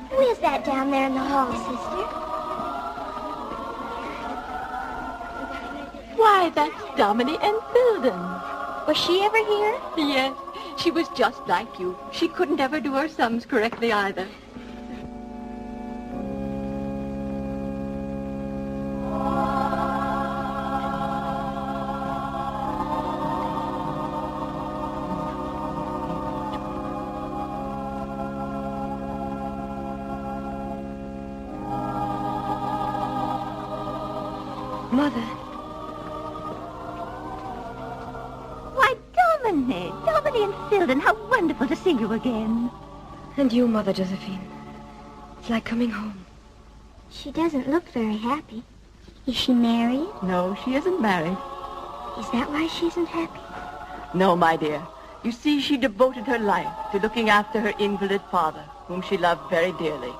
Who is that down there in the hall, sister? Why, that's Domini and Filden. Was she ever here? Yes, she was just like you. She couldn't ever do her sums correctly either. Mother. Why, Domini and Filden, how wonderful to see you again. And you, Mother Josephine. It's like coming home. She doesn't look very happy. Is she married? No, she isn't married. Is that why she isn't happy? No, my dear. You see, she devoted her life to looking after her invalid father, whom she loved very dearly.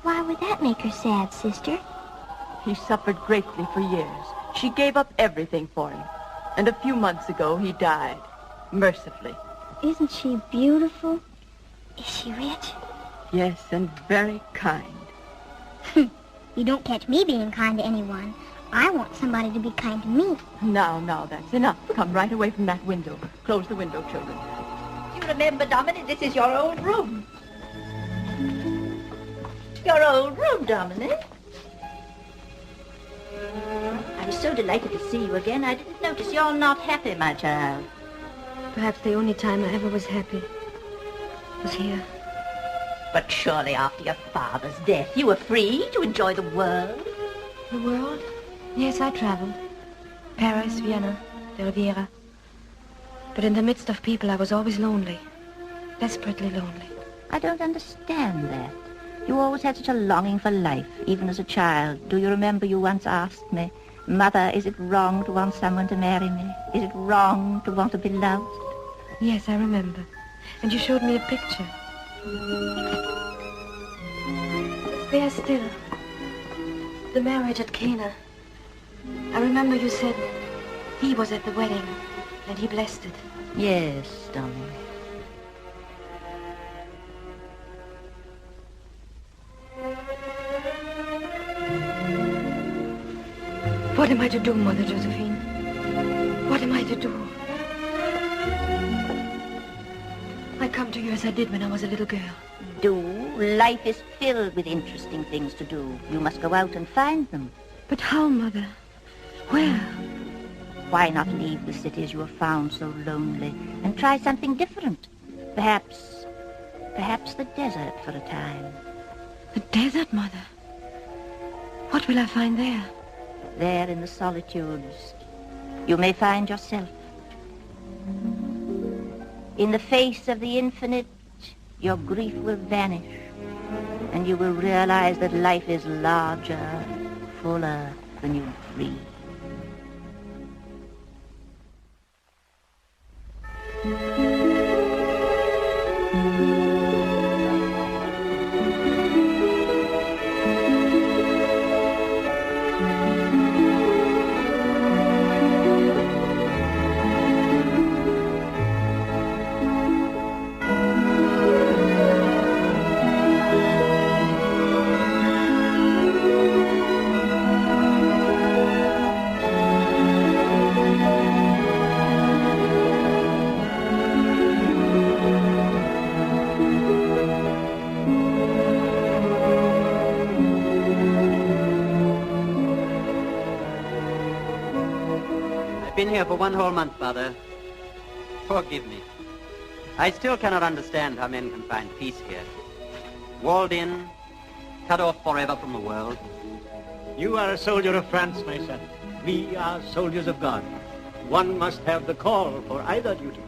Why would that make her sad, sister? He suffered greatly for years. She gave up everything for him. And a few months ago, he died. Mercifully. Isn't she beautiful? Is she rich? Yes, and very kind. You don't catch me being kind to anyone. I want somebody to be kind to me. Now, that's enough. Come right away from that window. Close the window, children. You remember, Domini, this is your old room. Your old room, Domini. I'm so delighted to see you again. I didn't notice you're not happy, my child. Perhaps the only time I ever was happy was here. But surely after your father's death, you were free to enjoy the world. The world? Yes, I traveled. Paris, Vienna, the Riviera. But in the midst of people, I was always lonely. Desperately lonely. I don't understand that. You always had such a longing for life, even as a child. Do you remember you once asked me, Mother, is it wrong to want someone to marry me? Is it wrong to want to be loved? Yes, I remember. And you showed me a picture. There still. The marriage at Cana. I remember you said he was at the wedding and he blessed it. Yes, Dominic. What am I to do, Mother Josephine? What am I to do? I come to you as I did when I was a little girl. Do? Life is filled with interesting things to do. You must go out and find them. But how, Mother? Where? Why not leave the cities you have found so lonely and try something different? Perhaps the desert for a time. The desert, Mother? What will I find there? There in the solitudes, you may find yourself. In the face of the infinite, your grief will vanish, and you will realize that life is larger, fuller than you dreamed. I've been here for 1 whole month, Father. Forgive me. I still cannot understand how men can find peace here. Walled in, cut off forever from the world. You are a soldier of France, my son. We are soldiers of God. One must have the call for either duty.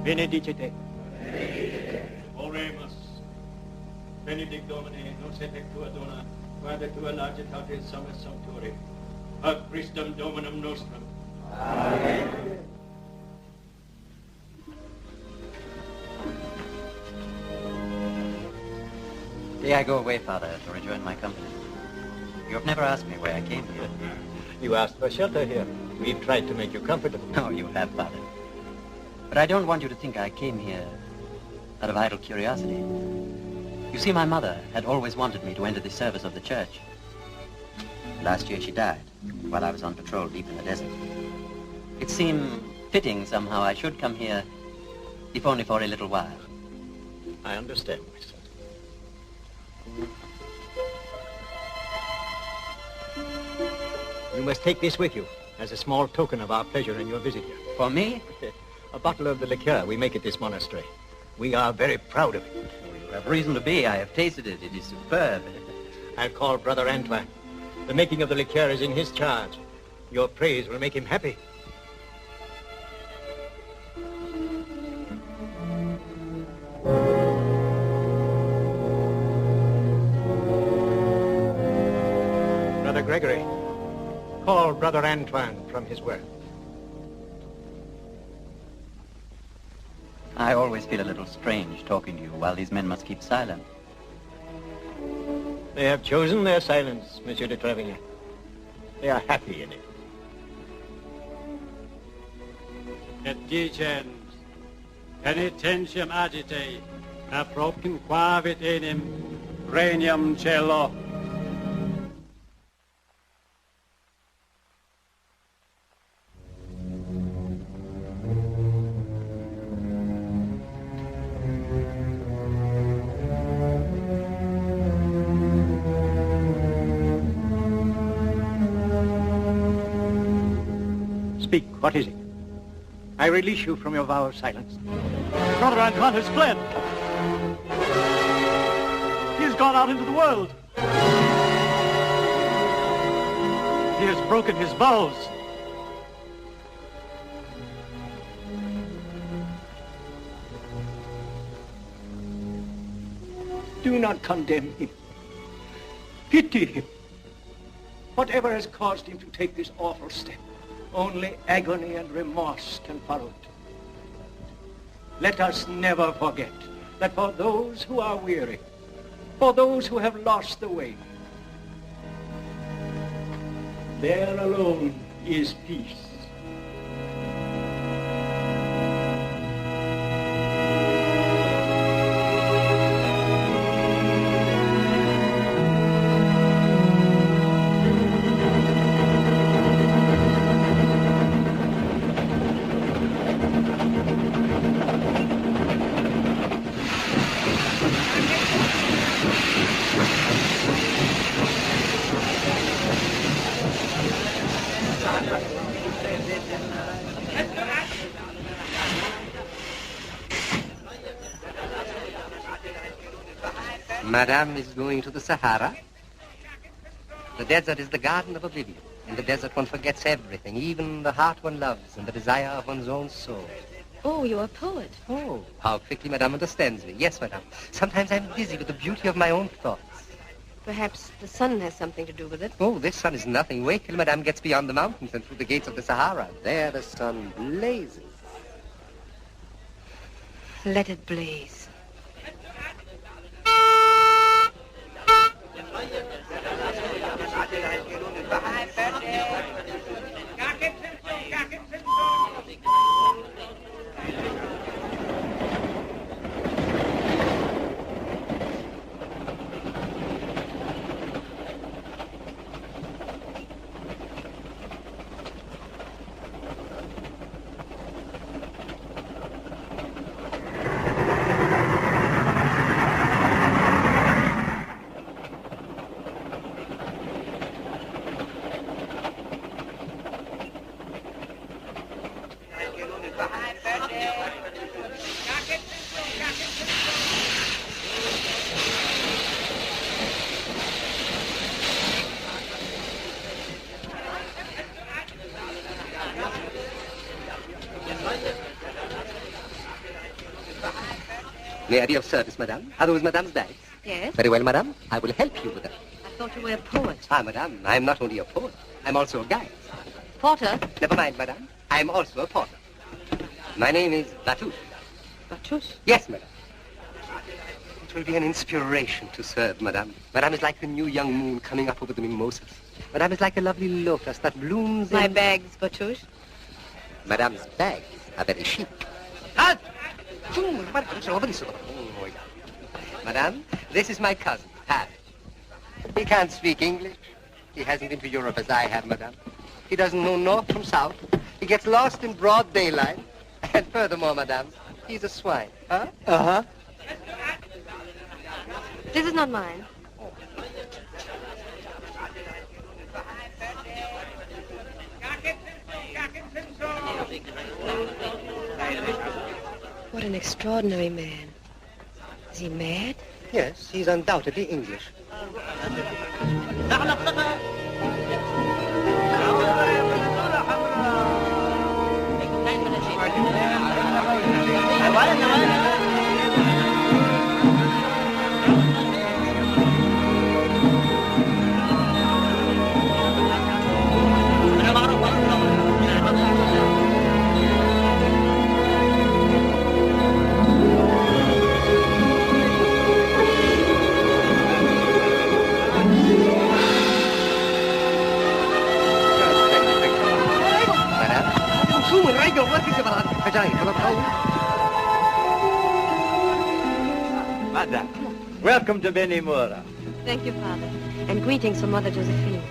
Benedicite. Oremus. Benedict Domine, nos et tua dona, quae tua lagitatis sumus sanctori. Ad Christum Dominum nostrum. Amen. May I go away, Father, to rejoin my company? You have never asked me why I came here. You asked for shelter here. We've tried to make you comfortable. No, you have, Father. But I don't want you to think I came here out of idle curiosity. You see, my mother had always wanted me to enter the service of the church. Last year she died while I was on patrol deep in the desert. It seemed fitting somehow I should come here, if only for a little while. I understand, my son. You must take this with you as a small token of our pleasure in your visit here. For me? A bottle of the liqueur we make at this monastery. We are very proud of it. Oh, you have reason to be. I have tasted it. It is superb. I'll call Brother Antoine. The making of the liqueur is in his charge. Your praise will make him happy. Brother Gregory, call Brother Antoine from his work. I always feel a little strange talking to you while these men must keep silent. They have chosen their silence, Monsieur de Trevigny. They are happy in it. Et dicens, penitentiam agite, apropin quavit enim, regnum cielo. Speak, what is it? I release you from your vow of silence. Brother Antoine has fled. He has gone out into the world. He has broken his vows. Do not condemn him. Pity him. Whatever has caused him to take this awful step, only agony and remorse can follow it. Let us never forget that for those who are weary, for those who have lost the way, there alone is peace. Madame is going to the Sahara. The desert is the garden of oblivion. In the desert one forgets everything, even the heart one loves and the desire of one's own soul. Oh, you're a poet. Oh, how quickly Madame understands me. Yes, Madame. Sometimes I'm dizzy with the beauty of my own thoughts. Perhaps the sun has something to do with it. Oh, this sun is nothing. Wait till Madame gets beyond the mountains and through the gates of the Sahara. There the sun blazes. Let it blaze. May I be of service, Madame? Are those Madame's bags? Yes? Very well, Madame. I will help you with them. I thought you were a poet. Ah, Madame, I am not only a poet. I'm also a guide. Porter? Never mind, Madame. I am also a porter. My name is Batouche. Batouche? Yes, Madame. will be an inspiration to serve, madame. Madame is like the new young moon coming up over the mimosas. Madame is like a lovely lotus that blooms in... My bags, Batouche. Madame's bags are very chic. Madame, this is my cousin, Harry. He can't speak English. He hasn't been to Europe as I have, madame. He doesn't know north from south. He gets lost in broad daylight. And furthermore, madame, he's a swine. Huh? Uh-huh. This is not mine. What an extraordinary man. Is he mad? Yes, he's undoubtedly English. Madam, welcome to Benimora. Thank you, Father. And greetings from Mother Josephine.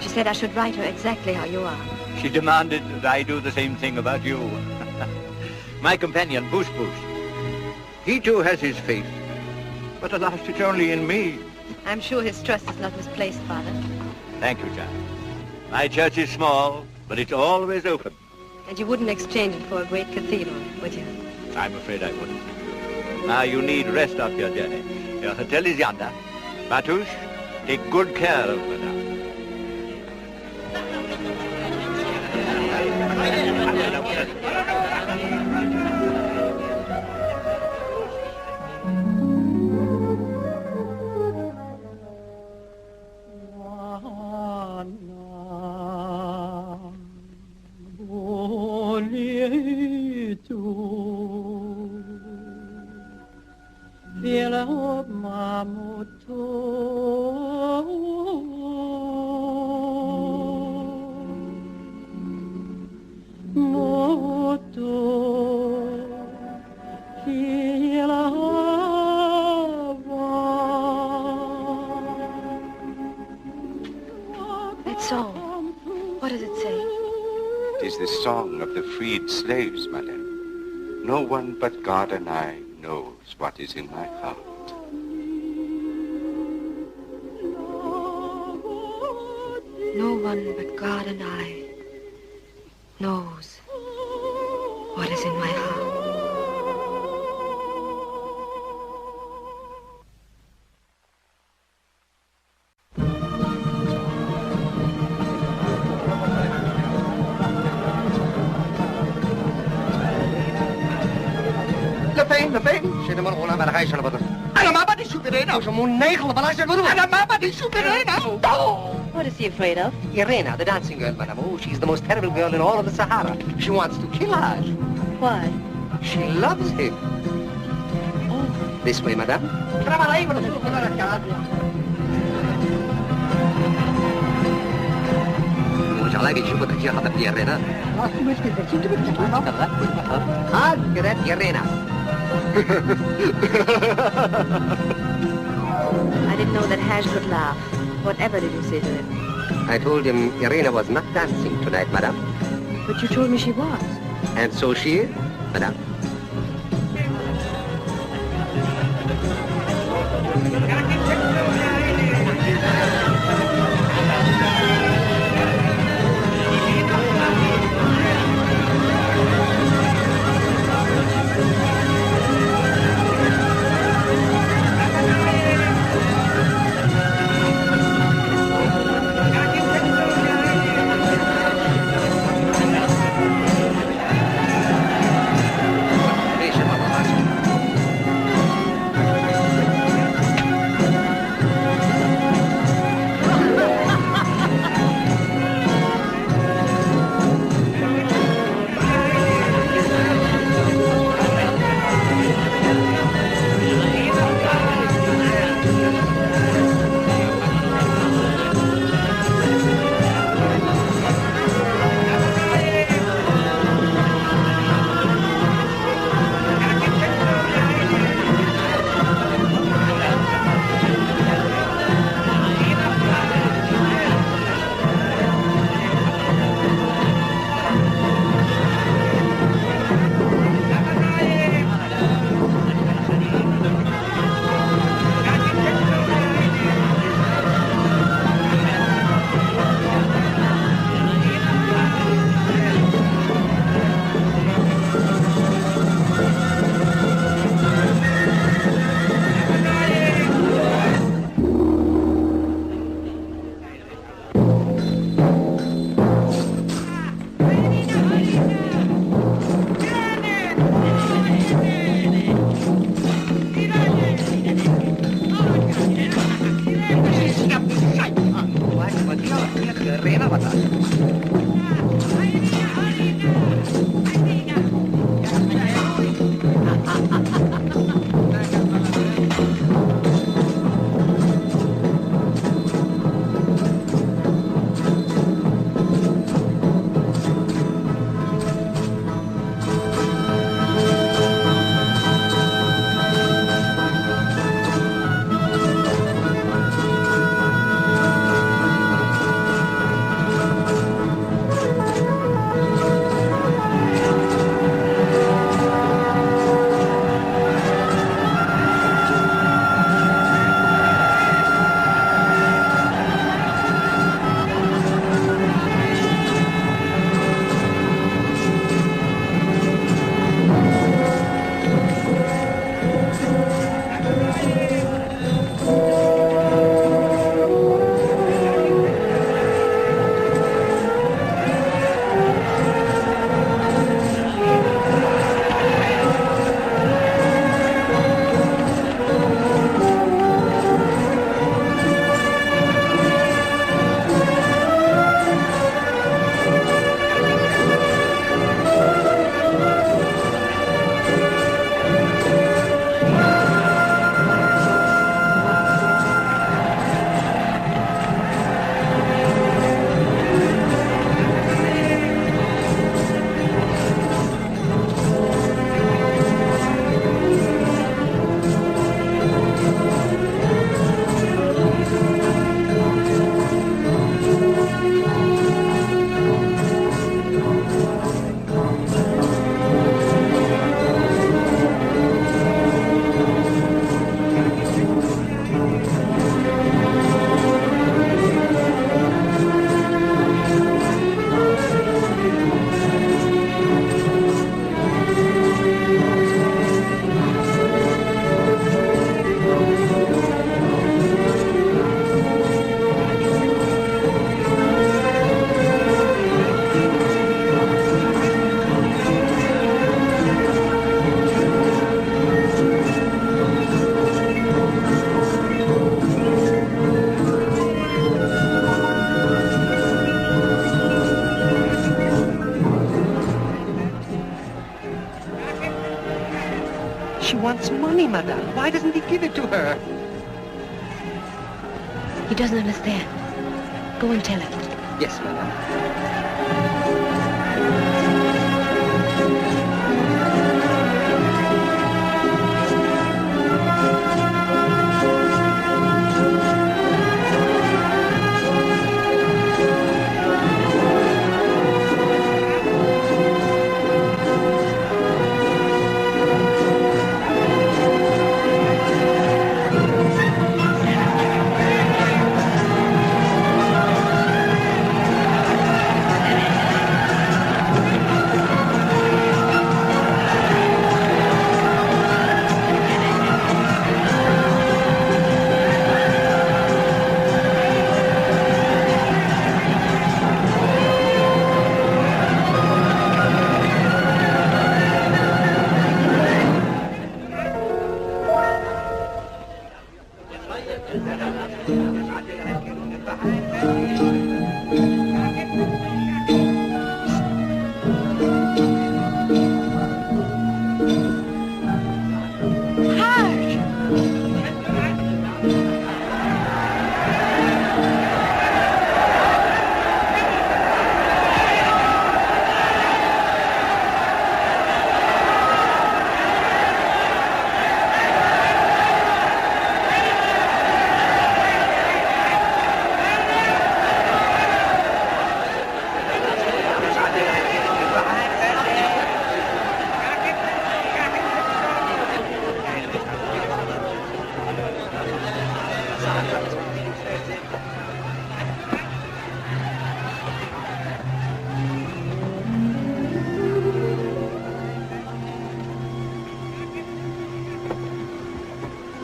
She said I should write her exactly how you are. She demanded that I do the same thing about you. My companion, Push Push. He too has his faith. But alas, it's only in me. I'm sure his trust is not misplaced, Father. Thank you, child. My church is small, but it's always open. And you wouldn't exchange it for a great cathedral, would you? I'm afraid I wouldn't. Now you need rest after your journey. Your hotel is yonder. Batouche, take good care of madame. That song, what does it say? It is the song of the freed slaves, madame. No one but God and I knows what is in my heart. No one but God and I knows what is in my heart. What is he afraid of? Irena, the dancing girl, madame. Oh, she's the most terrible girl in all of the Sahara. She wants to kill Haj. Why? She loves him. Oh. This way, madame. Irena. I didn't know that Haj could laugh. Whatever did you say to him? I told him Irena was not dancing tonight, madame. But you told me she was. And so she is, madame. She wants money, madame. Why doesn't he give it to her? He doesn't understand. Go and tell him. Yes, madame.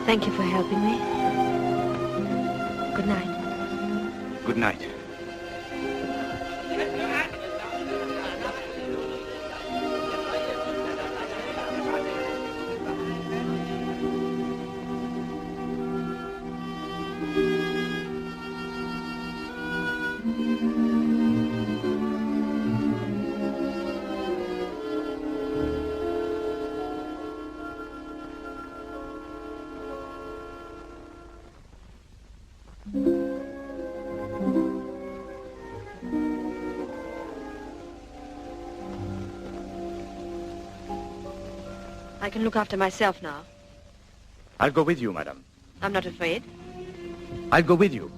Thank you for helping me. Good night. Good night. I can look after myself now. I'll go with you, madam. I'm not afraid. I'll go with you.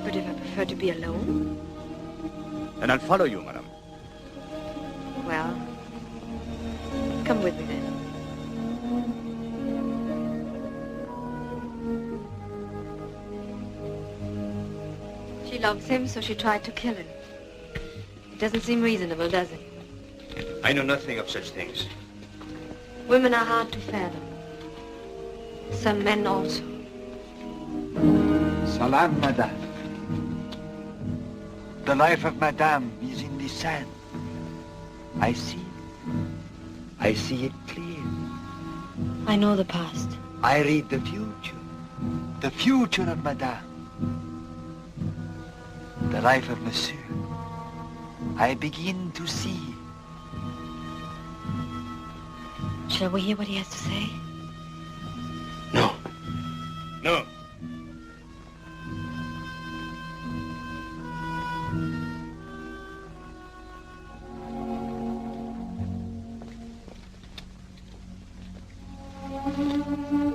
But if I prefer to be alone? And I'll follow you, madam. Well, come with me then. She loves him, so she tried to kill him. It doesn't seem reasonable, does it? I know nothing of such things. Women are hard to fathom. Some men also. Salam, madame. The life of madame is in the sand. I see. I see it clear. I know the past. I read the future. The future of madame. The life of monsieur. I begin to see. Shall we hear what he has to say? No. No.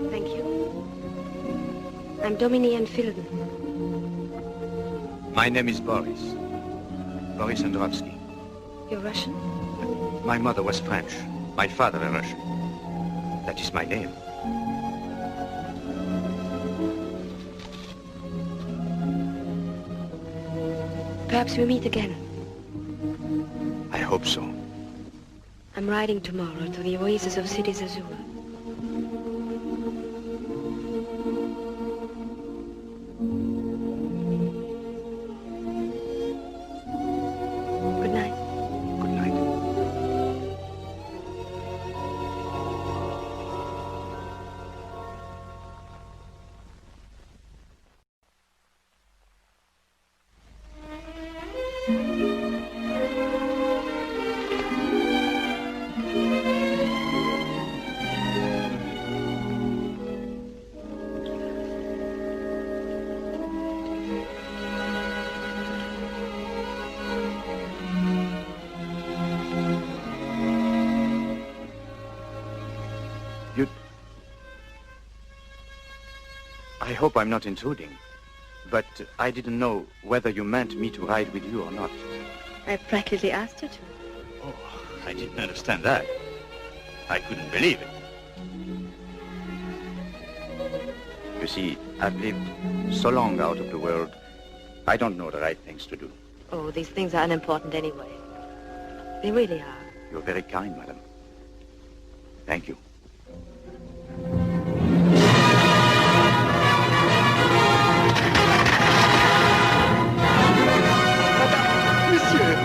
Thank you. I'm Dominique Filden. My name is Boris. Boris Androvsky. You're Russian? My mother was French. My father a Russian. That is my name. Perhaps we'll meet again. I hope so. I'm riding tomorrow to the oasis of Cities Azure. Good night. Good night. I hope I'm not intruding, but I didn't know whether you meant me to ride with you or not. I practically asked you to. Oh, I didn't understand that. I couldn't believe it. You see, I've lived so long out of the world, I don't know the right things to do. Oh, these things are unimportant anyway. They really are. You're very kind, madam. Thank you. Monsieur,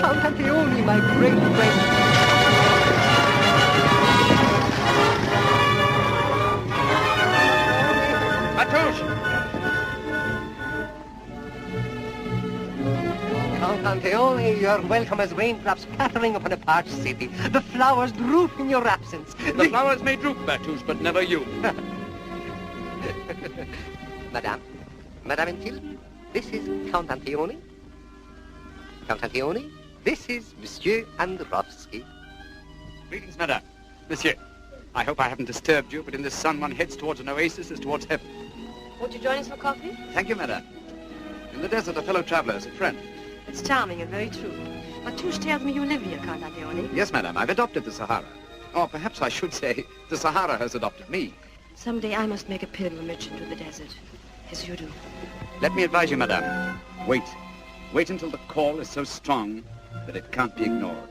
Count Anteoni, my great friend. Count Anteoni, you're welcome as raindrops pattering upon a parched city. The flowers droop in your absence. The flowers may droop, Bertouche, but never you. Madame Intil, this is Count Anteoni. Count Anteoni, this is Monsieur Androvsky. Greetings, madame. Monsieur, I hope I haven't disturbed you, but in the sun one heads towards an oasis as towards heaven. Won't you join us for coffee? Thank you, madame. In the desert, a fellow traveler is a friend. It's charming and very true. Matouche tells me you live here, Count Anteoni. Yes, madame, I've adopted the Sahara. Or perhaps I should say, the Sahara has adopted me. Someday I must make a pilgrimage into the desert, as you do. Let me advise you, madame. Wait. Wait until the call is so strong that it can't be ignored.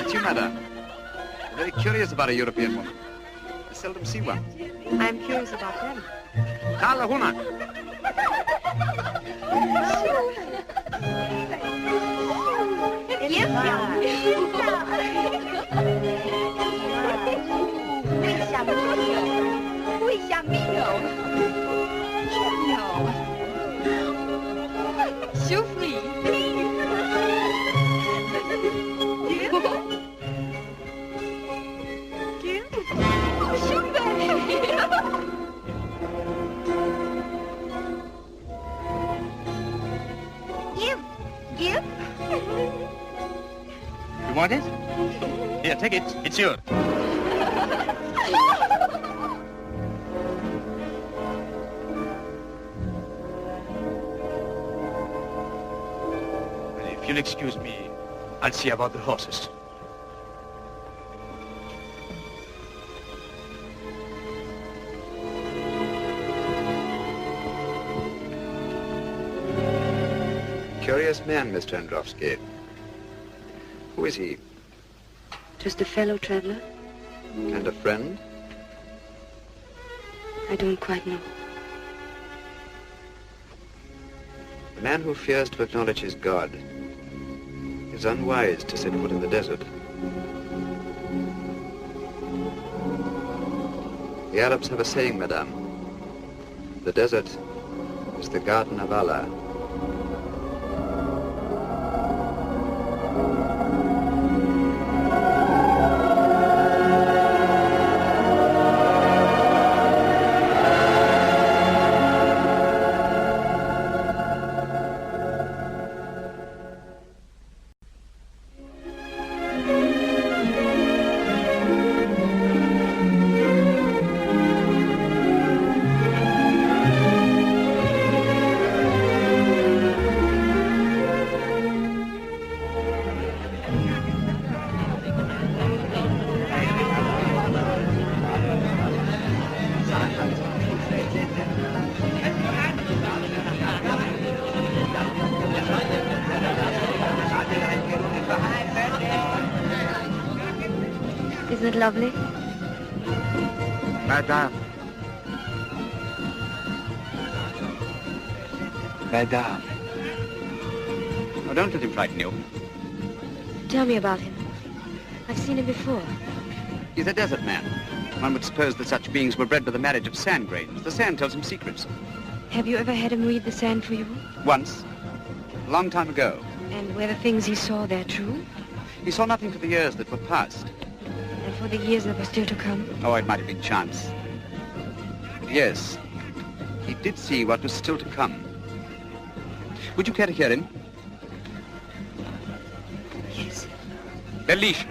It's you, madame. You're very curious about a European woman. I seldom see one. I'm curious about them. Carla Huna. You want it? Here, take it. It's yours. If you'll excuse me, I'll see about the horses. Curious man, Mr. Androvsky. Who is he? Just a fellow traveler? And a friend? I don't quite know. A man who fears to acknowledge his God is unwise to set foot in the desert. The Arabs have a saying, madame. The desert is the garden of Allah. Isn't it lovely? Madame. Madame. Oh, don't let him frighten you. Tell me about him. I've seen him before. He's a desert man. One would suppose that such beings were bred by the marriage of sand grains. The sand tells him secrets. Have you ever had him read the sand for you? Once. A long time ago. And were the things he saw there true? He saw nothing for the years that were past. And for the years that were still to come? Oh, it might have been chance. Yes. He did see what was still to come. Would you care to hear him? Felice.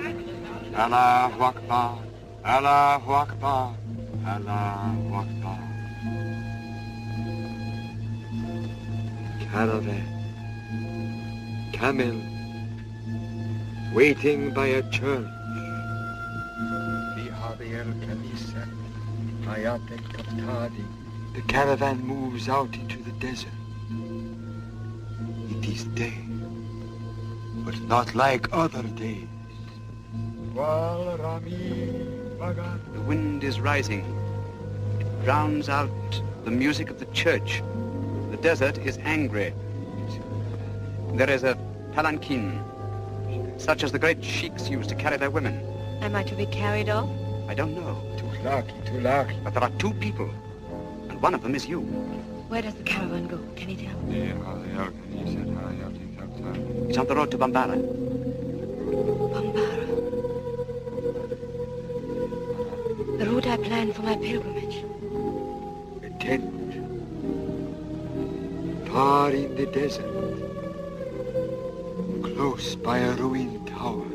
Allahu Akbar, Allahu Akbar, Allahu Akbar. Caravan, camel, waiting by a church. The caravan moves out into the desert. It is day, but not like other days. The wind is rising. It drowns out the music of the church. The desert is angry. There is a palanquin, such as the great sheiks used to carry their women. Am I to be carried off? I don't know. Too lucky. But there are two people, and one of them is you. Where does the caravan go? Can you tell? It's on the road to Bambara. Bambara. The route I planned for my pilgrimage. A tent. Far in the desert. Close by a ruined tower.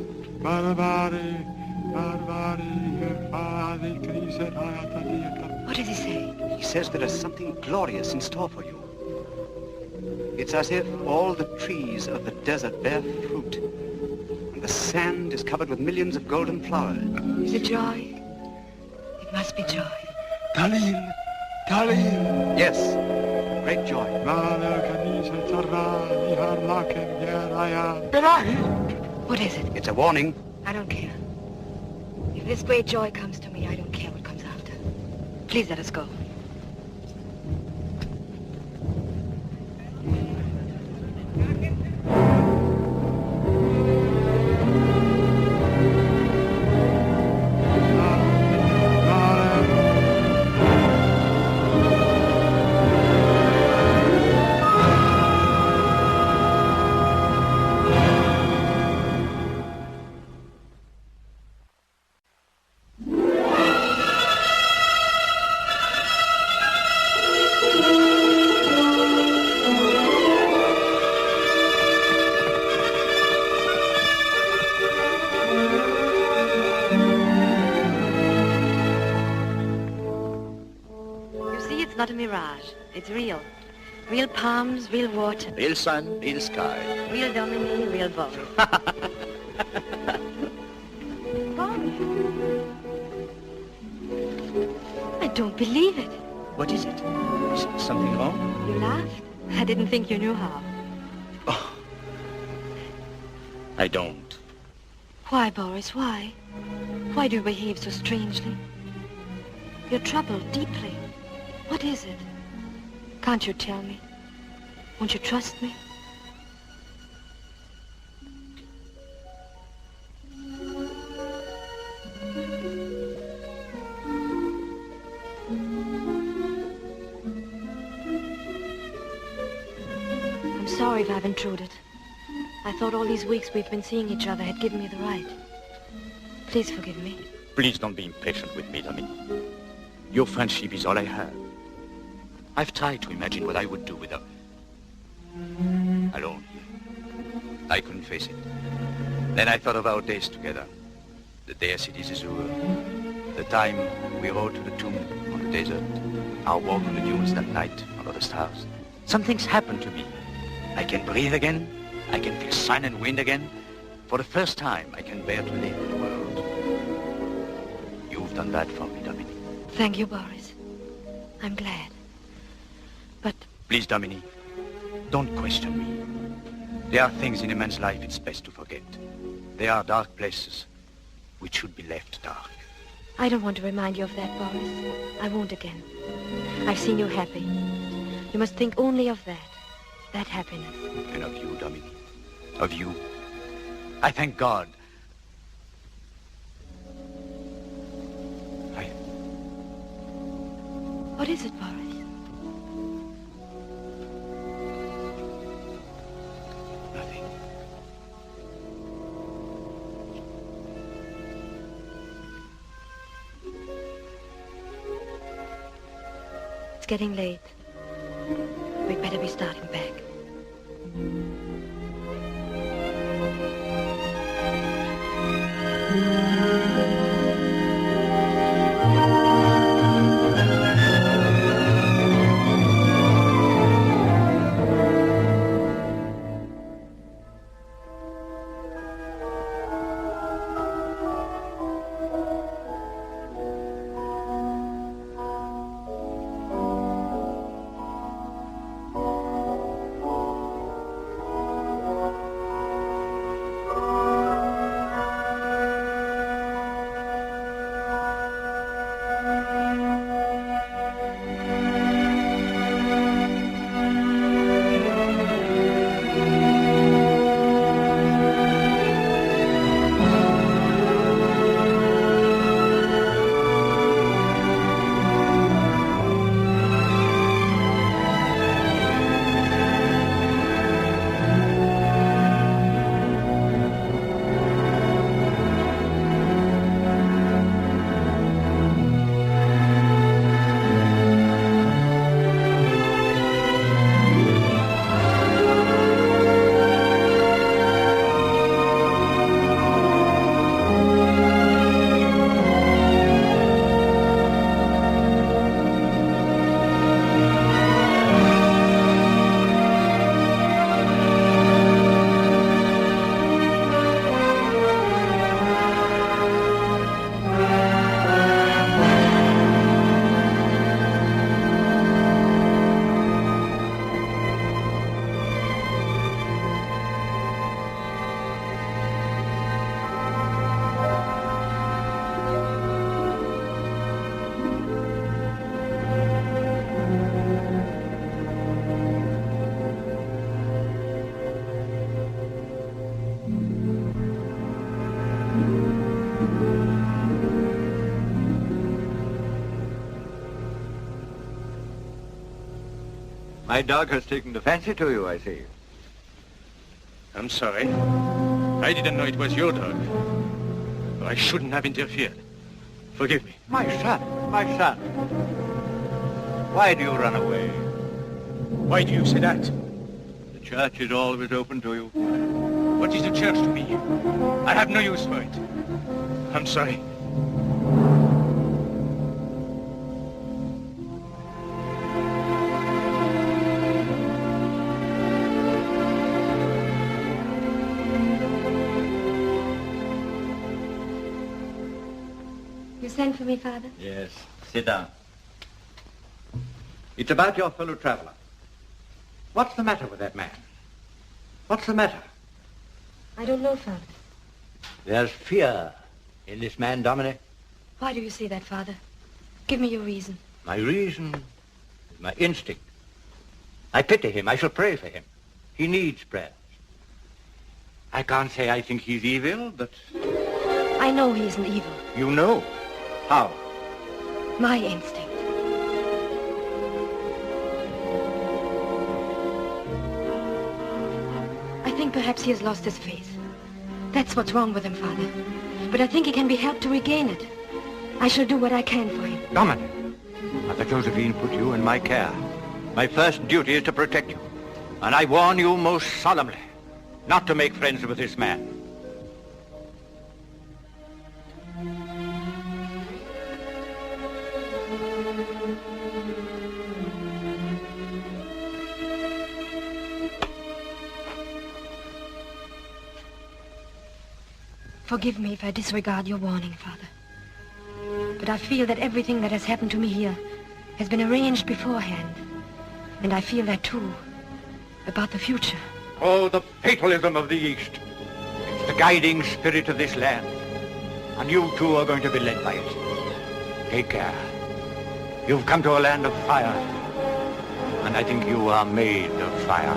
What does he say? He says there is something glorious in store for you. It's as if all the trees of the desert bear fruit, and the sand is covered with millions of golden flowers. Is it joy? It must be joy. Talil! Talil! Yes, great joy. What is it? It's a warning. I don't care. If this great joy comes to me, I don't care what comes after. Please let us go. Not a mirage. It's real. Real palms, real water. Real sun, real sky. Real Dominique, real Bob. I don't believe it. What is it? Is something wrong? You laughed? I didn't think you knew how. Oh. I don't. Why, Boris, why? Why do you behave so strangely? You're troubled deeply. What is it? Can't you tell me? Won't you trust me? I'm sorry if I've intruded. I thought all these weeks we've been seeing each other had given me the right. Please forgive me. Please don't be impatient with me, Dominique. Your friendship is all I have. I've tried to imagine what I would do without... Alone here. I couldn't face it. Then I thought of our days together. The day at City Zazur. The time we rode to the tomb on the desert. Our walk on the dunes that night under the stars. Something's happened to me. I can breathe again. I can feel sun and wind again. For the first time, I can bear to live in the world. You've done that for me, Dominique. Thank you, Boris. I'm glad. But... Please, Dominique, don't question me. There are things in a man's life it's best to forget. There are dark places which should be left dark. I don't want to remind you of that, Boris. I won't again. I've seen you happy. You must think only of that. That happiness. And of you, Dominique. Of you. I thank God. What is it, Boris? Nothing. It's getting late. We'd better be starting back. My dog has taken a fancy to you, I see. I'm sorry. I didn't know it was your dog. I shouldn't have interfered. Forgive me. My son, my son. Why do you run away? Why do you say that? The church is always open to you. What is the church to me? I have no use for it. I'm sorry. You sent for me, Father? Yes. Sit down. It's about your fellow traveler. What's the matter with that man? What's the matter? I don't know, Father. There's fear in this man, Dominic. Why do you say that, Father? Give me your reason. My reason is my instinct. I pity him. I shall pray for him. He needs prayers. I can't say I think he's evil, but... I know he isn't evil. You know? How? My instinct. I think perhaps he has lost his faith. That's what's wrong with him, Father. But I think he can be helped to regain it. I shall do what I can for him. Dominic, Mother Josephine put you in my care. My first duty is to protect you. And I warn you most solemnly not to make friends with this man. Forgive me if I disregard your warning, Father. But I feel that everything that has happened to me here has been arranged beforehand. And I feel that, too, about the future. Oh, the fatalism of the East. It's the guiding spirit of this land. And you, too, are going to be led by it. Take care. You've come to a land of fire. And I think you are made of fire.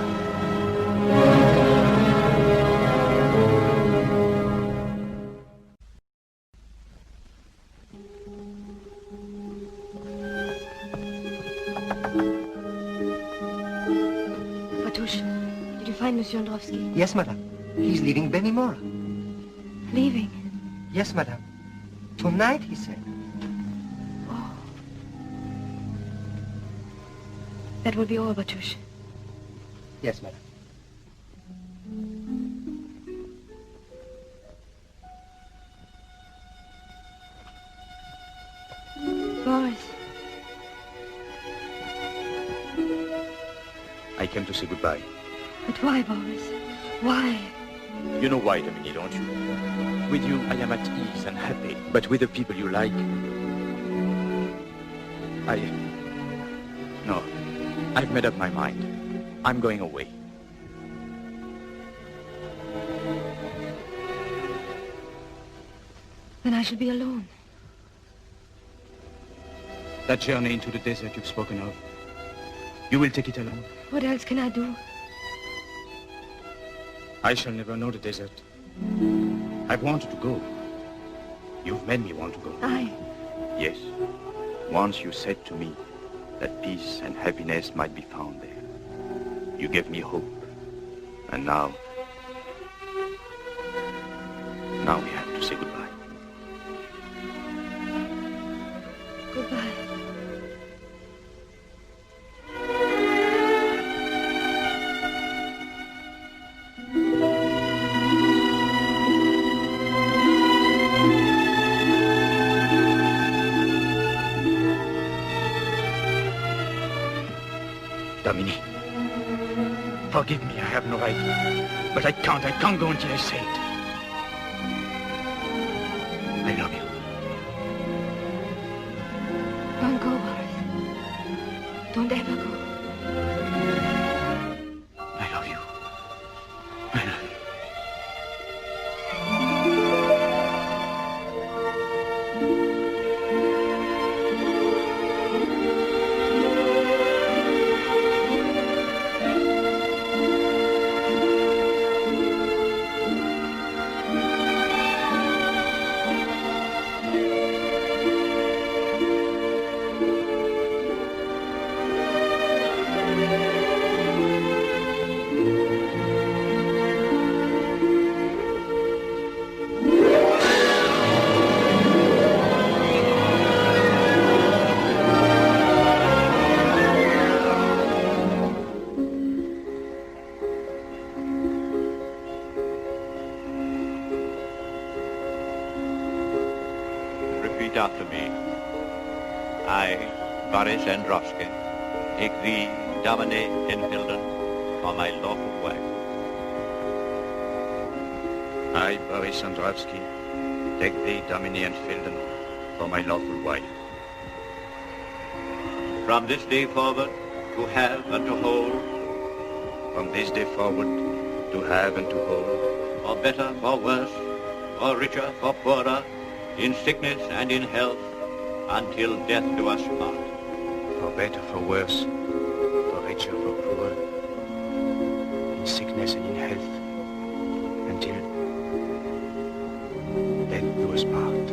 Monsieur Androwski? Yes, madame. He's leaving Benimora. Leaving? Yes, madame. Tonight, he said. Oh. That will be all, Batush. Yes, madame. Boris. I came to say goodbye. But why, Boris? Why? You know why, Dominique, don't you? With you, I am at ease and happy. But with the people you like, No. I've made up my mind. I'm going away. Then I shall be alone. That journey into the desert you've spoken of, you will take it alone? What else can I do? I shall never know the desert. I've wanted to go. You've made me want to go. Yes. Once you said to me that peace and happiness might be found there. You gave me hope. And now we have to say goodbye. Goodbye. Dominique, forgive me, I have no right. But I can't go until I say it. I love you. Don't go, Boris. Don't ever go. I love you. I love you. Repeat after me. I, Boris Androvsky, take thee, Domine Enfielden, for my lawful wife. I, Boris Androvsky, take thee, Domine Enfielden, for my lawful wife. From this day forward, to have and to hold. From this day forward, to have and to hold. For better, for worse, for richer, for poorer, in sickness and in health, until death do us part. For better, for worse, for richer, for poorer, in sickness and in health, until death do us part.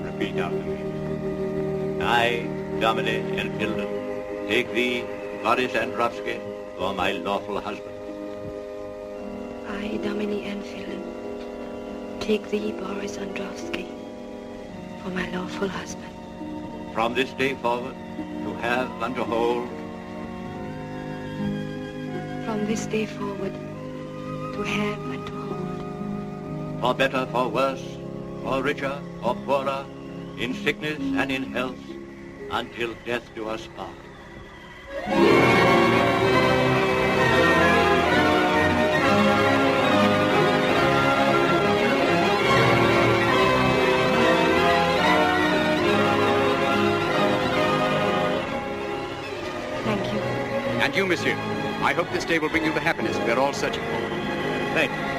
Repeat after me. I, Domine Enfielden, take thee, Boris Androvsky, for my lawful husband. I, Domine Enfielden, take thee, Boris Androvsky, for my lawful husband. From this day forward, to have and to hold. From this day forward, to have and to hold. For better, for worse, for richer, for poorer, in sickness and in health, until death do us part. And you, monsieur, I hope this day will bring you the happiness we are all searching for. Thank you.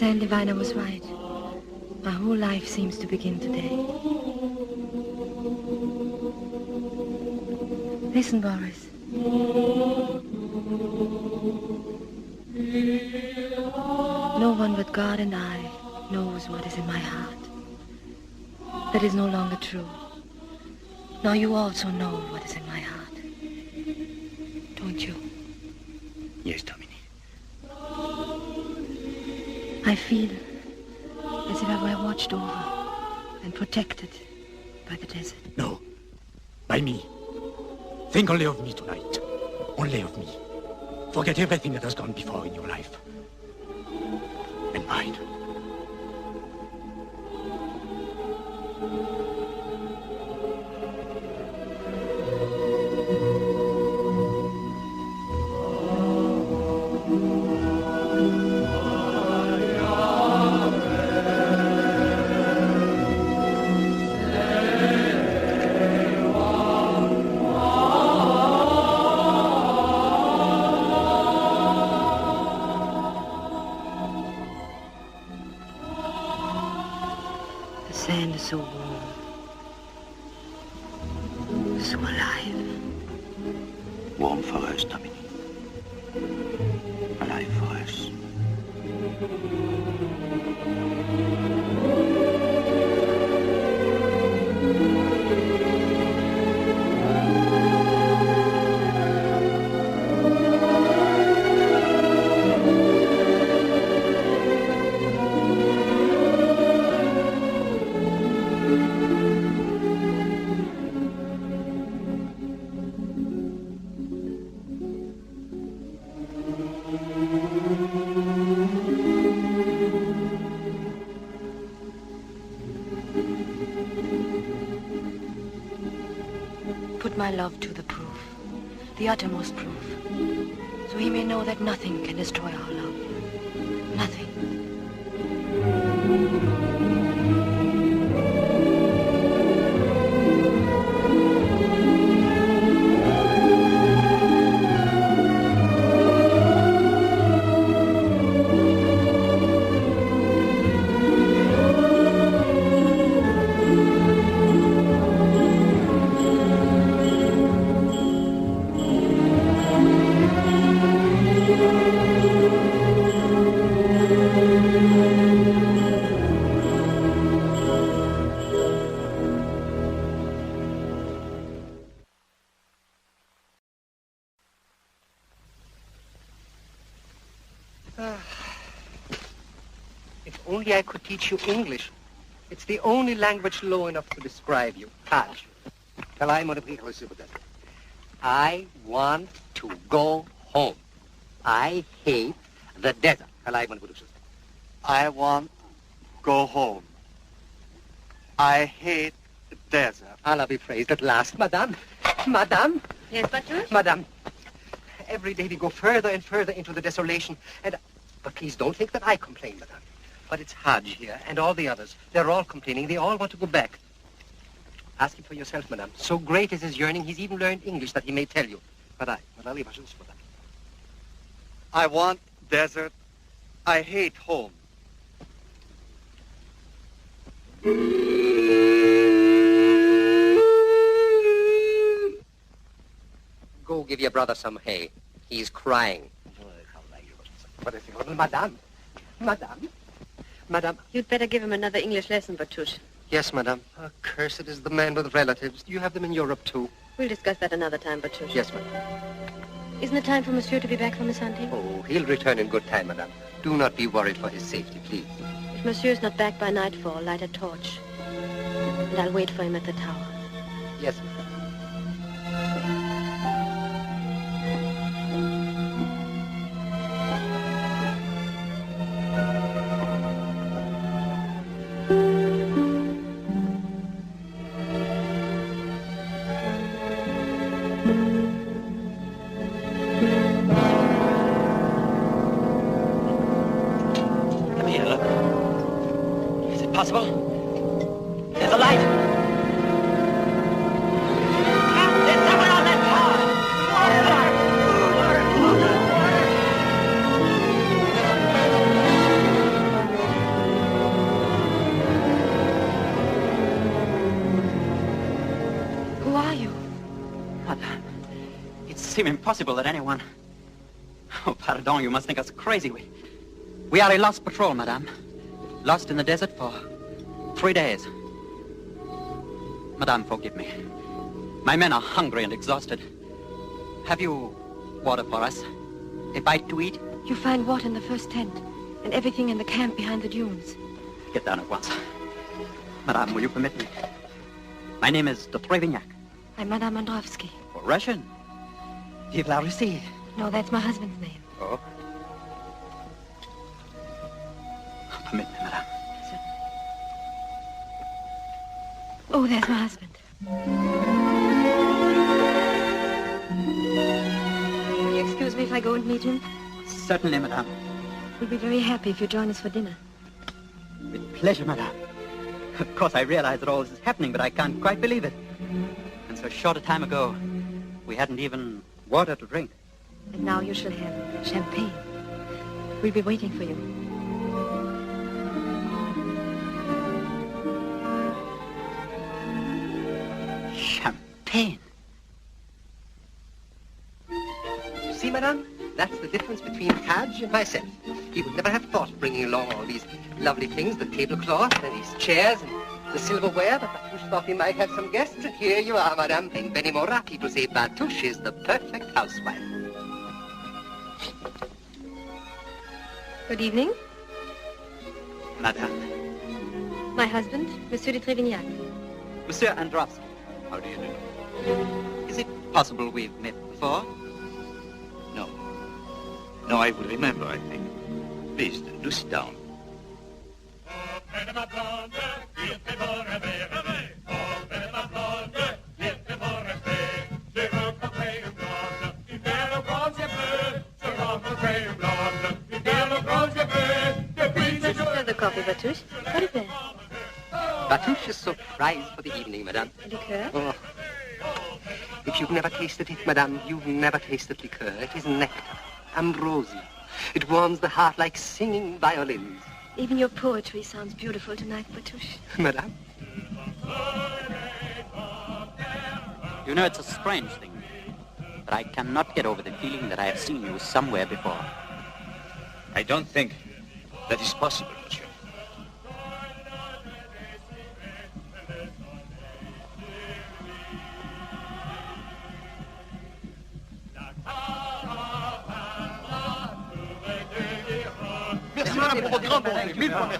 Sand Diviner was right. My whole life seems to begin today. Listen, Boris. No one but God and I knows what is in my heart. That is no longer true. Now you also know what is in my heart. Don't you? Yes, Domine. I feel as if I were watched over and protected by the desert. No, by me. Think only of me tonight. Only of me. Forget everything that has gone before in your life. And mine. The sand is so warm. So alive. Warm for us, Dominique. Alive for us. Put my love to the proof, the uttermost proof, so he may know that nothing can destroy our love. Nothing. If only I could teach you English. It's the only language low enough to describe you. Catch. I want to go home. I hate the desert. I want go home. I hate the desert. Allah be praised at last, Madame. Madame. Yes, Buttercup? Madame. Every day we go further and further into the desolation. But please don't think that I complain, Madame. But it's Hajj here and all the others. They're all complaining. They all want to go back. Ask him for yourself, Madame. So great is his yearning, he's even learned English that he may tell you. I want desert. I hate home. Go give your brother some hay. He's crying. Madame. Madame. Madame. You'd better give him another English lesson, Batush. Yes, Madame. Cursed is the man with relatives. Do you have them in Europe, too? We'll discuss that another time, Batush. Yes, Madame. Isn't it time for Monsieur to be back from his hunting? Oh, he'll return in good time, Madame. Do not be worried for his safety, please. If Monsieur's not back by nightfall, light a torch. And I'll wait for him at the tower. Yes, Madame. Possible? There's a light. There's someone on that car. Who are you? Madame, it seems impossible that anyone... Oh, pardon, you must think us crazy. We are a lost patrol, Madame. Lost in the desert for 3 days. Madame, forgive me. My men are hungry and exhausted. Have you water for us? A bite to eat? You find water in the first tent, and everything in the camp behind the dunes. Get down at once. Madame, will you permit me? My name is de Trevignac. I'm Madame Androvsky. Oh, Russian? Vive la Russie. No, that's my husband's name. Oh? Permit me, Madame. Oh, there's my husband. Will you excuse me if I go and meet him? Certainly, Madame. We'll be very happy if you join us for dinner. With pleasure, Madame. Of course, I realize that all this is happening, but I can't quite believe it. And so short a time ago, we hadn't even water to drink. And now you shall have champagne. We'll be waiting for you. pain. You see, madame, that's the difference between Hadj and myself. He would never have thought of bringing along all these lovely things, the tablecloth and these chairs and the silverware, but Batouche thought he might have some guests, and here you are, madame. In Benimora, people say Batouche is the perfect housewife. Good evening. Madame. My husband, Monsieur de Trévignac. Monsieur Androvsky. How do you do? Is it possible we've met before? No. No, I will remember, I think. Please, do sit down. The coffee, Batouche. What is it? Batouche is so prized for the evening, madame. Liqueur? Oh. If you've never tasted it, madame, you've never tasted liqueur. It is nectar, ambrosia. It warms the heart like singing violins. Even your poetry sounds beautiful tonight, Batouche. Madame? You know, it's a strange thing, but I cannot get over the feeling that I have seen you somewhere before. I don't think that is possible, monsieur.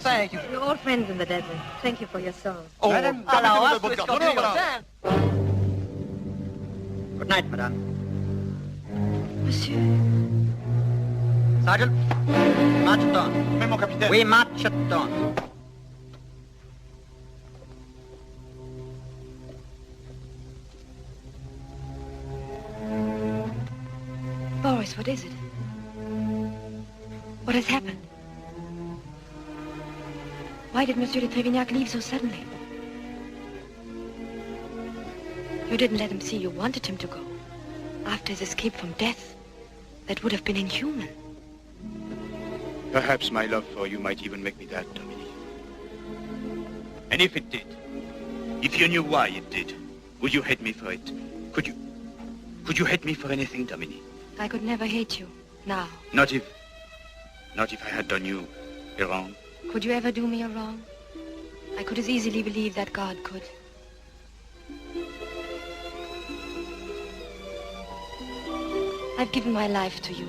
Thank you. We're all friends in the desert. Thank you for your song. Oh, Good night, madame. Monsieur. Sergeant, march at dawn. Mais mon capitaine. We march at dawn. Boris, what is it? What has happened? Why did Monsieur de Trévignac leave so suddenly? You didn't let him see you wanted him to go. After his escape from death, that would have been inhuman. Perhaps my love for you might even make me that, Dominique. And if it did, if you knew why it did, would you hate me for it? Could you hate me for anything, Dominique? I could never hate you, now. Not if I had done you a wrong. Could you ever do me a wrong? I could as easily believe that God could. I've given my life to you.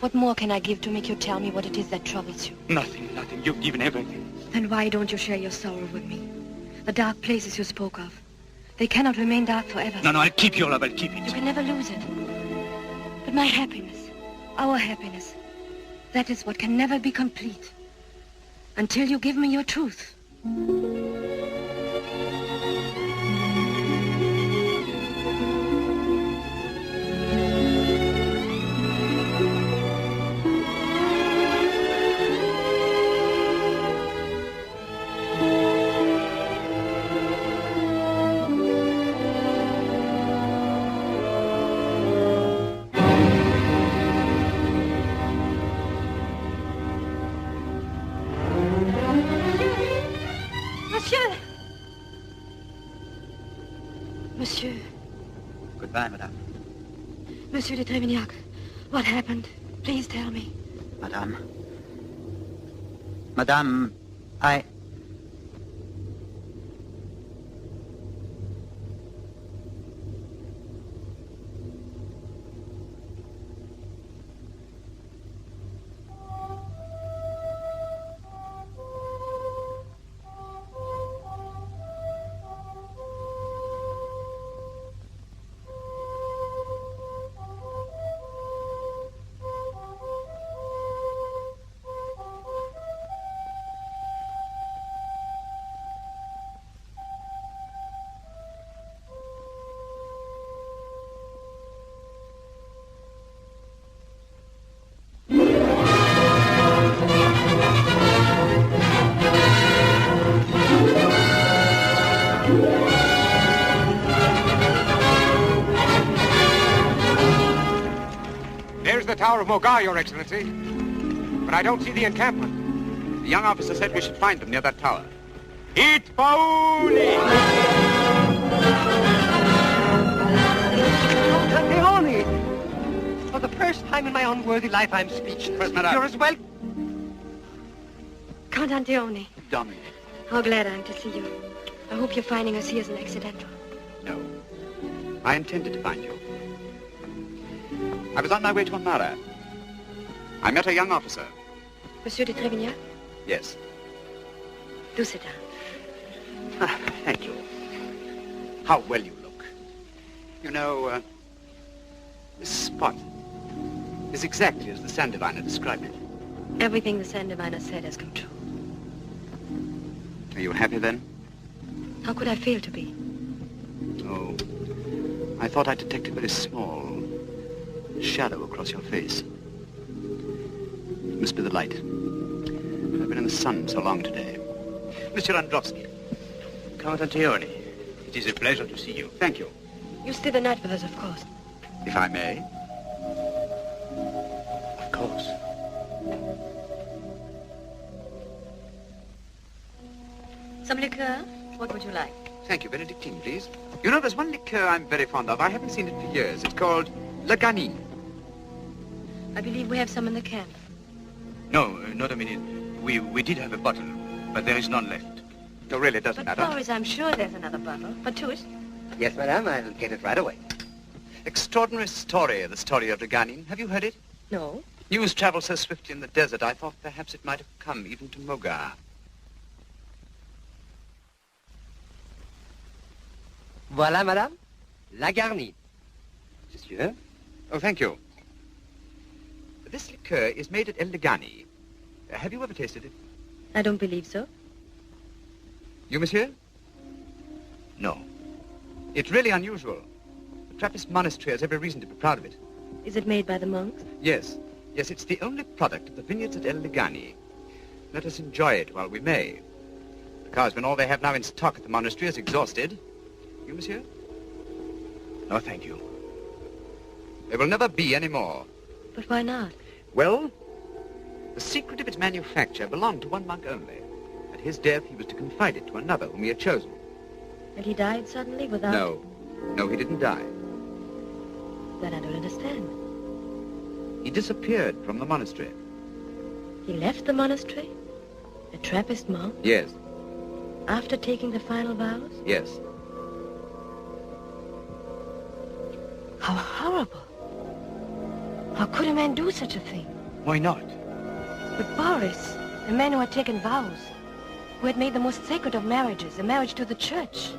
What more can I give to make you tell me what it is that troubles you? Nothing. You've given everything. Then why don't you share your sorrow with me? The dark places you spoke of. They cannot remain dark forever. No, I'll keep your love. I'll keep it. You can never lose it. But my happiness, our happiness, that is what can never be complete. Until you give me your truth. Monsieur. Goodbye, madame. Monsieur de Trévignac, what happened? Please tell me. Madame. Madame, I... The Tower of Mogar, Your Excellency. But I don't see the encampment. The young officer said we should find them near that tower. It Pauli! Count Leone! For the first time in my unworthy life, I'm speechless. You're as well... Count Anteoni. Dominic. How glad I am to see you. I hope you're finding us here as an accidental. No. I intended to find you. I was on my way to Amara. I met a young officer. Monsieur de Trevignac? Yes. Do sit down. Ah, thank you. How well you look. You know, this spot is exactly as the sand diviner described it. Everything the sand diviner said has come true. Are you happy then? How could I fail to be? Oh, I thought I detected a very small shadow across your face. It must be the light. I've been in the sun so long today. Mr. Androvsky. Count Anteoni, it is a pleasure to see you. Thank you. You stay the night with us, of course. If I may. Of course. Some liqueur? What would you like? Thank you. Benedictine, please. You know, there's one liqueur I'm very fond of. I haven't seen it for years. It's called Leganine. I believe we have some in the camp. No, not a minute. We did have a bottle, but there is none left. No, really, it doesn't matter. Boris, I'm sure there's another bottle. But to it. Yes, madame, I'll get it right away. Extraordinary story, the story of Leganine. Have you heard it? No. News travels so swiftly in the desert, I thought perhaps it might have come even to Mogar. Voilà, madame. La garnie. Monsieur? Oh, thank you. This liqueur is made at El Legani. Have you ever tasted it? I don't believe so. You, monsieur? No. It's really unusual. The Trappist monastery has every reason to be proud of it. Is it made by the monks? Yes. Yes, it's the only product of the vineyards at El Legani. Let us enjoy it while we may. Because when all they have now in stock at the monastery is exhausted... You, monsieur? No, thank you. There will never be any more. But why not? Well, the secret of its manufacture belonged to one monk only. At his death, he was to confide it to another whom he had chosen. And he died suddenly without... No. No, he didn't die. Then I don't understand. He disappeared from the monastery. He left the monastery? A Trappist monk? Yes. After taking the final vows? Yes. How horrible. How could a man do such a thing? Why not? But Boris, a man who had taken vows, who had made the most sacred of marriages, a marriage to the church.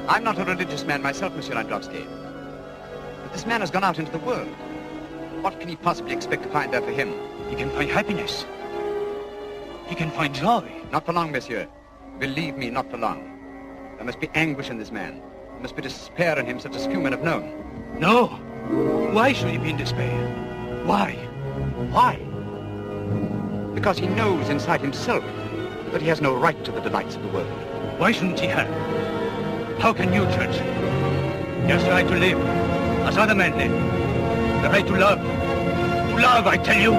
I'm not a religious man myself, Monsieur Androvsky. But this man has gone out into the world. What can he possibly expect to find there for him? He can find happiness. He can find joy. Not for long, monsieur. Believe me, not for long. There must be anguish in this man. There must be despair in him such as few men have known. No. Why should he be in despair? Why? Why? Because he knows inside himself that he has no right to the delights of the world. Why shouldn't he have? How can you judge? He has the right to live, as other men live. The right to love. To love, I tell you.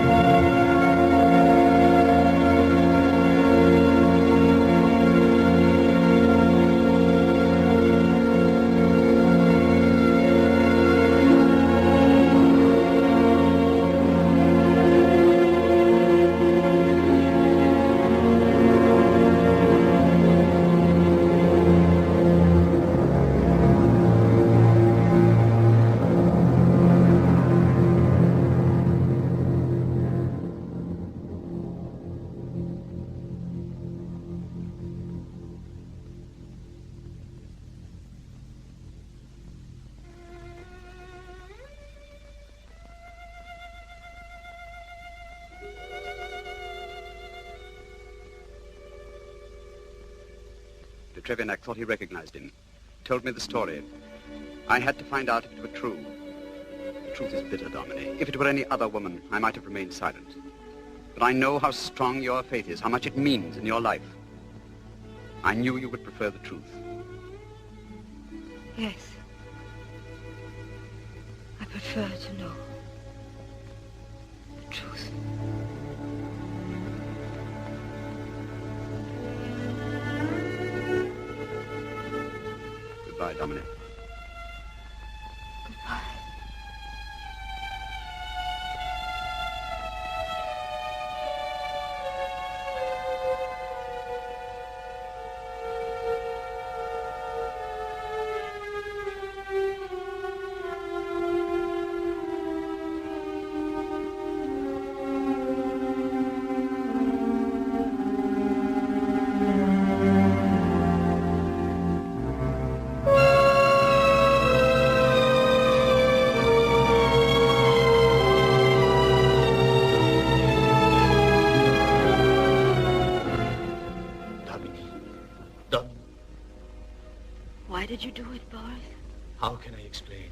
Trevinak thought he recognized him. Told me the story. I had to find out if it were true. The truth is bitter, Domine. If it were any other woman, I might have remained silent. But I know how strong your faith is, how much it means in your life. I knew you would prefer the truth. Yes. I prefer to know the truth. Goodbye, Dominic. Goodbye. did you do it, Boris? How can I explain?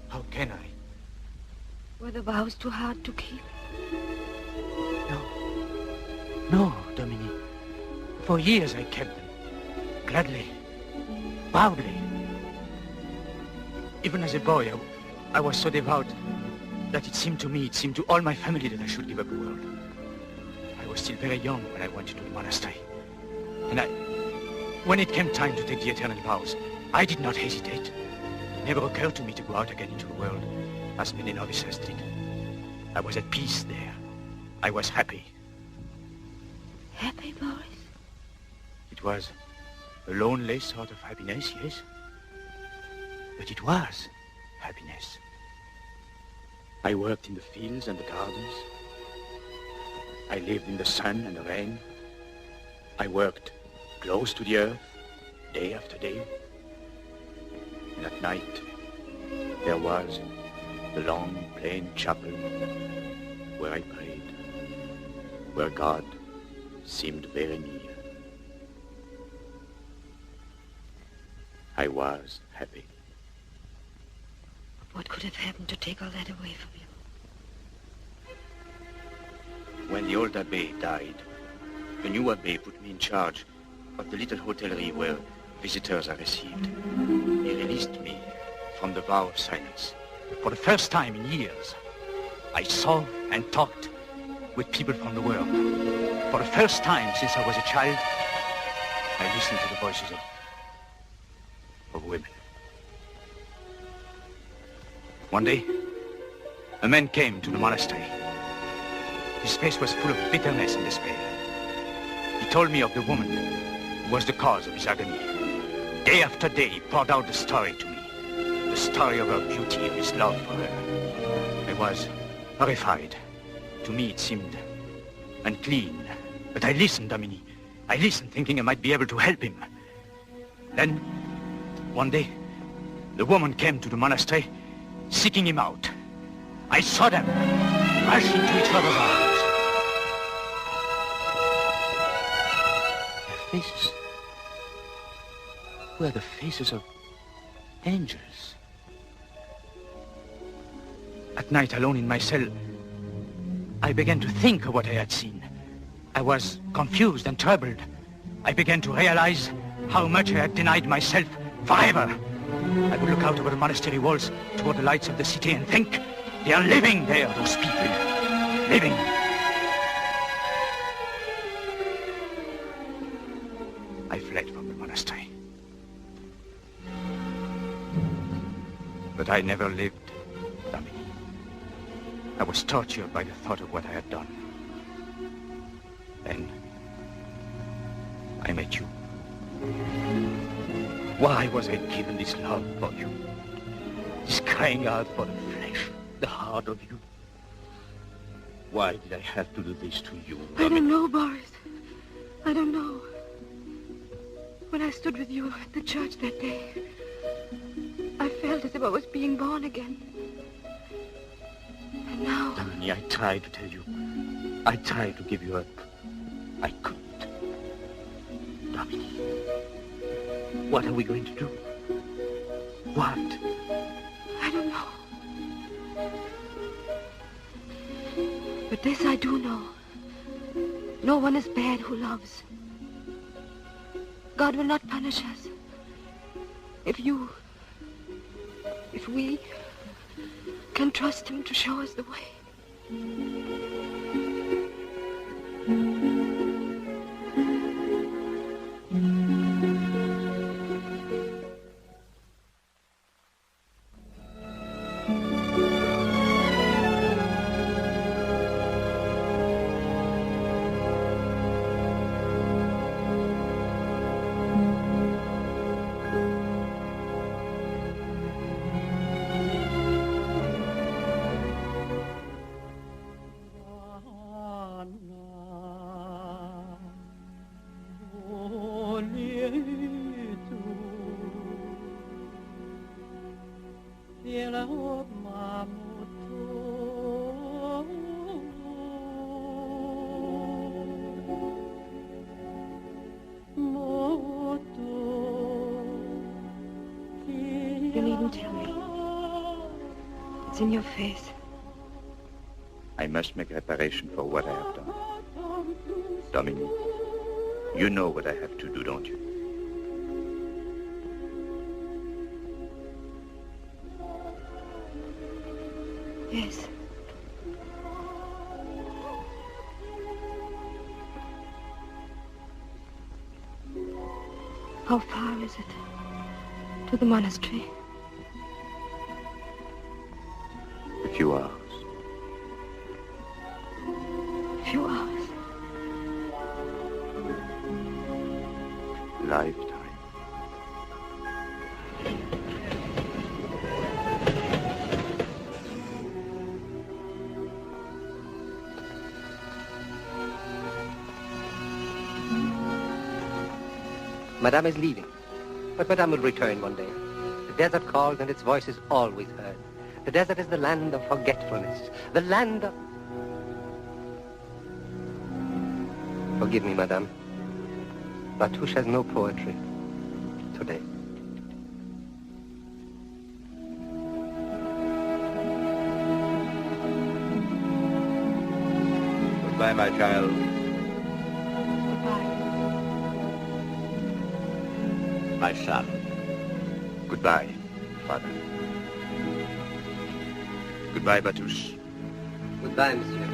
How can I? Were the vows too hard to keep? No, Dominique. For years I kept them. Gladly. Proudly. Even as a boy, I was so devout that it seemed to all my family that I should give up the world. I was still very young when I went into the monastery. And when it came time to take the eternal vows, I did not hesitate. It never occurred to me to go out again into the world, as many novices did. I was at peace there. I was happy. Happy, Boris? It was a lonely sort of happiness, yes. But it was happiness. I worked in the fields and the gardens. I lived in the sun and the rain. I worked close to the earth, day after day. And at night, there was the long, plain chapel where I prayed, where God seemed very near. I was happy. What could have happened to take all that away from you? When the old abbé died, the new abbé put me in charge of the little hotellerie where visitors are received. He released me from the vow of silence. For the first time in years, I saw and talked with people from the world. For the first time since I was a child, I listened to the voices of women. One day, a man came to the monastery. His face was full of bitterness and despair. He told me of the woman who was the cause of his agony. Day after day, he poured out the story to me. The story of her beauty and his love for her. I was horrified. To me, it seemed unclean. But I listened, Dominique. I listened, thinking I might be able to help him. Then, one day, the woman came to the monastery, seeking him out. I saw them rush into each other's arms. Their faces were the faces of angels. At night, alone in my cell, I began to think of what I had seen. I was confused and troubled. I began to realize how much I had denied myself forever. I would look out over the monastery walls toward the lights of the city and think, they are living there, those people. Living. I fled from the monastery. But I never lived, Dominique. I was tortured by the thought of what I had done. Then, I met you. Why was I given this love for you? This crying out for the flesh, the heart of you? Why did I have to do this to you, Dominique? I don't know, Boris. I don't know. When I stood with you at the church that day, I felt as if I was being born again. And now... Dominique, I tried to tell you. I tried to give you up. I couldn't. Dominique, what are we going to do? What? I don't know. But this I do know. No one is bad who loves. God will not punish us. If we can trust him to show us the way. didn't tell me. It's in your face. I must make reparation for what I have done. Dominique, you know what I have to do, don't you? Yes. How far is it to the monastery? A few hours. A few hours. Lifetime. Madame is leaving, but Madame will return one day. The desert calls and its voice is always heard. The desert is the land of forgetfulness, the land of... Forgive me, Madame. Latouche has no poetry today. Goodbye, my child. My son. Goodbye, father. Goodbye, Batouche. Goodbye, monsieur.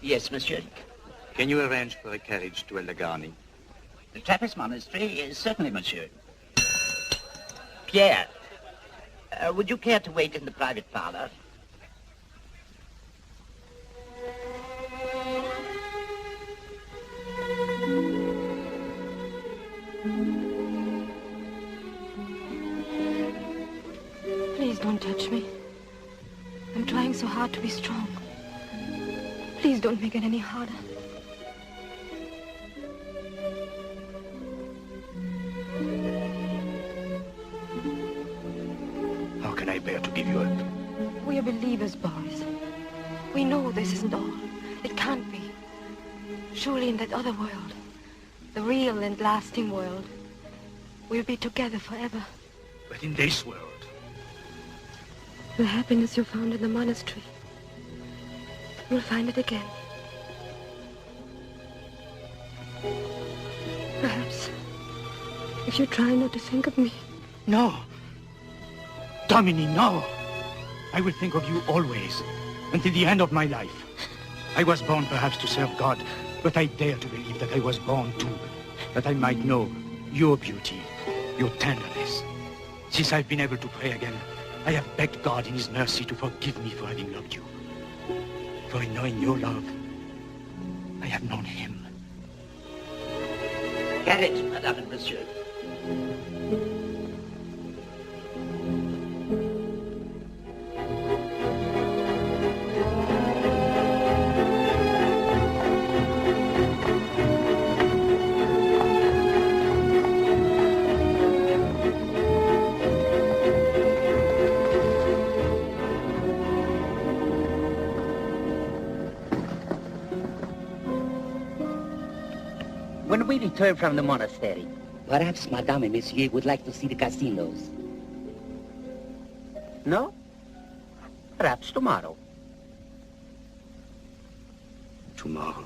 Yes, monsieur. Can you arrange for a carriage to El-Lagani? The Trappist monastery is certainly, monsieur. Pierre, would you care to wait in the private parlor? Please don't touch me. I'm trying so hard to be strong. Please don't make it any harder. How can I bear to give you up? We are believers, Boris. We know this isn't all. It can't be. Surely in that other world, the real and lasting world, we'll be together forever. But in this world... The happiness you found in the monastery, you'll find it again. Perhaps, if you try not to think of me. No. Dominique, no. I will think of you always, until the end of my life. I was born perhaps to serve God, but I dare to believe that I was born too, that I might know your beauty, your tenderness. Since I've been able to pray again, I have begged God in his mercy to forgive me for having loved you. For in knowing your love, I have known him. Carriage, madame and monsieur. When we return from the monastery, perhaps Madame and Monsieur would like to see the casinos. No? Perhaps tomorrow. Tomorrow.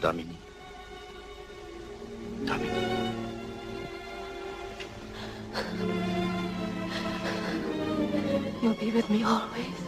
Dominique. Dominique. You'll be with me always.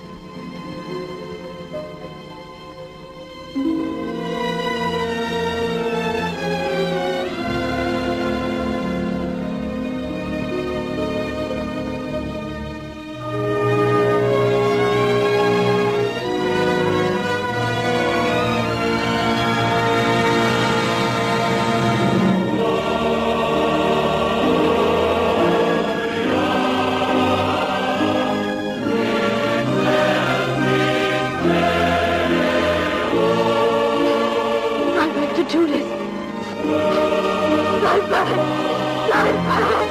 Do this. Lie back. Lie back.